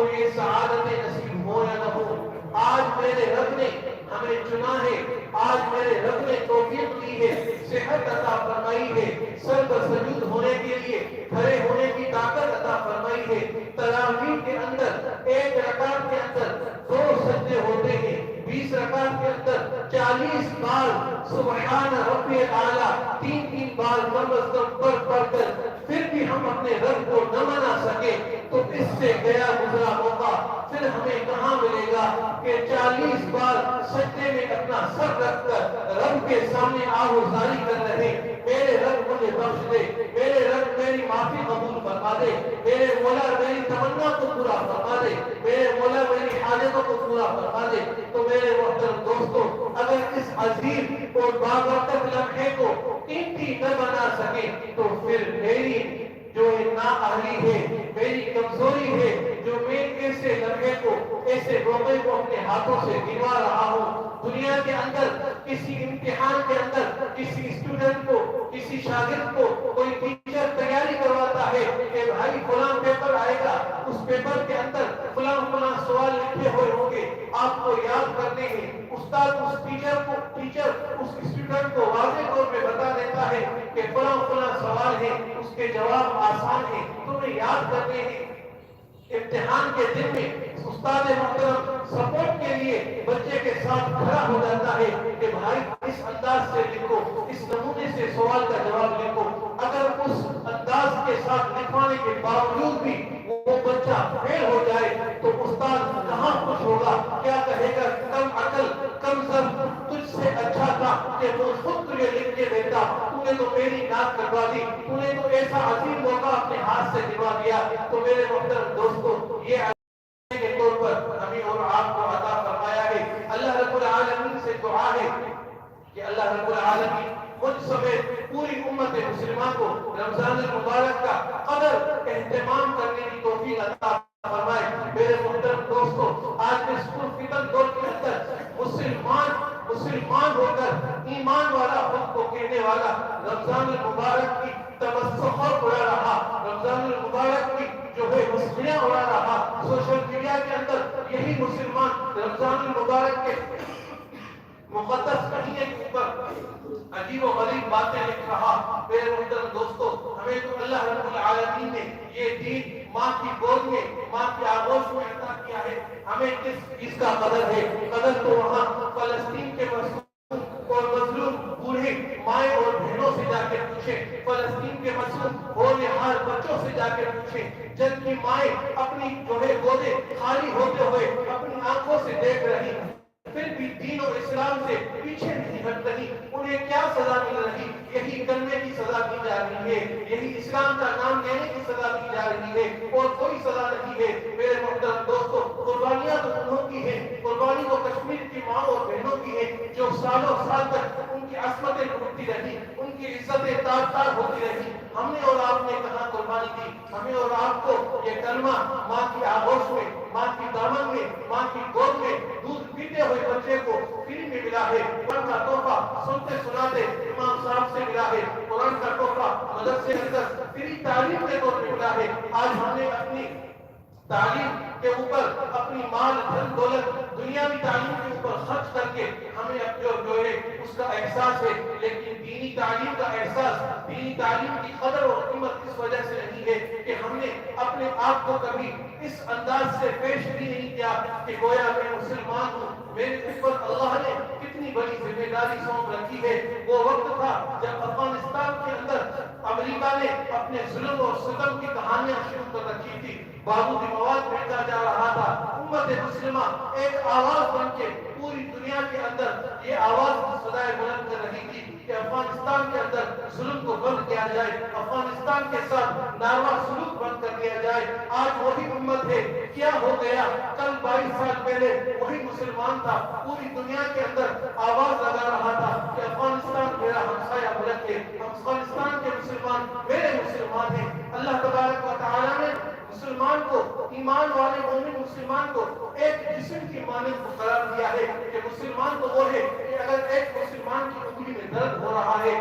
کو یہ سعادت نصیب ہو یا نہ ہو، آج میرے رب نے ہمیں چنا ہے، آج میرے رب نے توفیق دی ہے، صحت عطا فرمائی ہے، سر پر سجود ہونے کے لیے کھڑے ہونے کی طاقت عطا فرمائی ہے۔ تراویح کے اندر ایک رکعت کے اندر 2 سجدے ہوتے ہیں، 20 رکعت کے اندر 40 بار سبحان ربی اعلیٰ 3 بار کم از کم پڑھ کر پھر بھی ہم اپنے رب کو نہ منا سکے تو اس سے گیا گزرا موقع پھر ہمیں کہاں ملے گا کہ 40 بار سجدے میں اپنا سر رکھ کر رب کے سامنے آہوزاری کر رہے، میرے رب مجھے بخش دے، میرے رب میری معافی قبول فرما دے، میرے مولا میری تمنا کو پورا فرما دے، میرے مولا میری حاجتوں کو پورا فرما دے۔ تو میرے محترم دوستو، اگر اس عظیم اور بابرکت لمحے کو قیمتی نہ بنا سکے تو پھر میری جو نااہلی ہے، میری کمزوری ہے، جو میں ایسے لمحے کو، ایسے موقع کو اپنے ہاتھوں سے گنوا رہا ہوں۔ دنیا کے اندر کسی امتحان کے اندر کسی اسٹوڈنٹ کو، کسی شاگرد کو کوئی ٹیچر تیاری کرواتا ہے کہ بھائی فلاں پیپر آئے گا، اس پیپر کے اندر فلاں سوال لکھے ہوئے ہوں گے، آپ کو یاد کرنے ہیں۔ استاد اس ٹیچر اس اسٹوڈنٹ کو واضح طور پہ بتا دیتا ہے کہ فلاں سوال ہے، اس کے جواب آسان ہیں، تمہیں یاد کرنے ہیں۔ امتحان کے دن میں استاد محترم سپورٹ کے لیے بچے کے ساتھ کھڑا ہو جاتا ہے کہ بھائی اس انداز سے لکھو، اس نمونے سے سوال کا جواب لکھو۔ اگر اس انداز کے ساتھ لکھوانے کے باوجود بھی وہ بچہ فیل ہو جائے تو استاد کہاں خوش ہوگا؟ کیا کہے گا؟ کم عقل، کم ضرب، تجھ سے اچھا تھا کہ وہ خود تجھے لکھ کے دیتا، تو نے تو میری ناک کٹوا دی، تو نے تو ایسا عظیم موقع اپنے ہاتھ سے دلوا دیا۔ تو میرے محترم دوستو، یہ کے طور پر ہمیں اور آپ کو عطا فرمایا ہے۔ اللہ رب العالمین سے دعا ہے کہ اللہ رب العالمین مجھ سمیت پوری امت مسلمہ کو رمضان المبارک کا قدر اہتمام کرنے کی توفیق عطا فرمائے۔ میرے محترم دوستو، آج کے فتن دور کے اندر مسلمان ہو کر ایمان والا خود کو کہنے والا رمضان المبارک کی تمسخر اڑا رہا، رمضان المبارک کی جو ہے مسخریاں اڑا رہا، سوشل میڈیا کے اندر یہی مسلمان رمضان المبارک کے مقدس مہینے کے اوپر عجیب و غریب باتیں لکھ رہا۔ میرے محترم دوستو، ہمیں تو اللہ رب العالمین نے یہ دین ماں کی گود میں، ماں کی آغوش میں عطا کیا ہے، ہمیں کس کا قدر ہے؟ قدر تو وہاں فلسطین کے مظلوم اور مظلوم بوڑھے مائیں اور بہنوں سے جا کے پوچھیں، فلسطین کے مظلوم ہونہار بچوں سے جا کے پوچھیں، جن کی مائیں اپنی جو ہے گودیں خالی ہوتے ہوئے اپنی آنکھوں سے دیکھ رہی پھر بھی دین اور اسلام سے پیچھے نہیں ہٹ رہی، انہیں کیا سزا مل رہی؟ یہی کرنے کی سزا دی جا رہی ہے، یہی اسلام کا نام لینے کی سزا دی جا رہی ہے، اور کوئی سزا نہیں ہے۔ میرے محترم دوستو، قربانیاں تو انہوں کی ہیں، قربانی تو کشمیر کی ماں اور بہنوں کی ہے جو سالوں سال تک ان کی عصمتیں ٹوٹتی رہی، ان کی عزتیں تار ہوتی رہی۔ ہم نے اور آپ نے کہاں قربانی دی؟ ہمیں اور آپ کو یہ کلمہ ماں کی آغوش میں، ماں کی دامن میں، ماں کی گود میں دودھ پیتے ہوئے بچے کو فری میں ملا ہے۔ قرآن کا تحفہ سنتے سناتے امام صاحب سے ملا ہے، قرآن کا تحفہ مدرسے کے اندر فری تعلیم کے طور پہ ملا ہے۔ آج ہم نے اپنی تعلیم کے اوپر اپنی مال دھن دولت دنیاوی تعلیم کے اوپر خرچ کر کے ہمیں اب جو ہے اس کا احساس ہے، لیکن دینی تعلیم کا احساس، دینی تعلیم کی قدر اور قیمت اس وجہ سے نہیں ہے کہ ہم نے اپنے آپ کو کبھی اس انداز سے پیش بھی نہیں کیا کہ گویا میں مسلمان ہوں، میرے اوپر اللہ نے کتنی بڑی ذمہ داری سونپ رکھی ہے۔ وہ وقت تھا جب افغانستان کے اندر امریکہ نے اپنے ظلم اور ستم کی کہانیاں شروع کر رکھی تھی، بارودی مواد بھیجا جا رہا تھا۔ امت مسلمہ ایک آواز بن کے پوری دنیا کے اندر یہ آواز صدائے بلند کر رہی تھی کہ افغانستان کے اندر ظلم کو بند کیا جائے، افغانستان کے ساتھ ناروا سلوک بند کر دیا جائے۔ آج وہی امت ہے، کیا ہو گیا؟ کل 22 سال پہلے وہی مسلمان تھا، پوری دنیا کے اندر آواز لگا رہا تھا کہ افغانستان میرا ہمسایہ ملک ہے، افغانستان کے مسلمان میرے مسلمان ہیں۔ اللہ تبارک و تعالیٰ نے مسلمان کو، ایمان والے مومن مسلمان کو ایک جسم کی مانند قرار دیا ہے کہ مسلمان تو وہ ہے کہ اگر ایک مسلمان کی انگلی میں درد ہو رہا ہے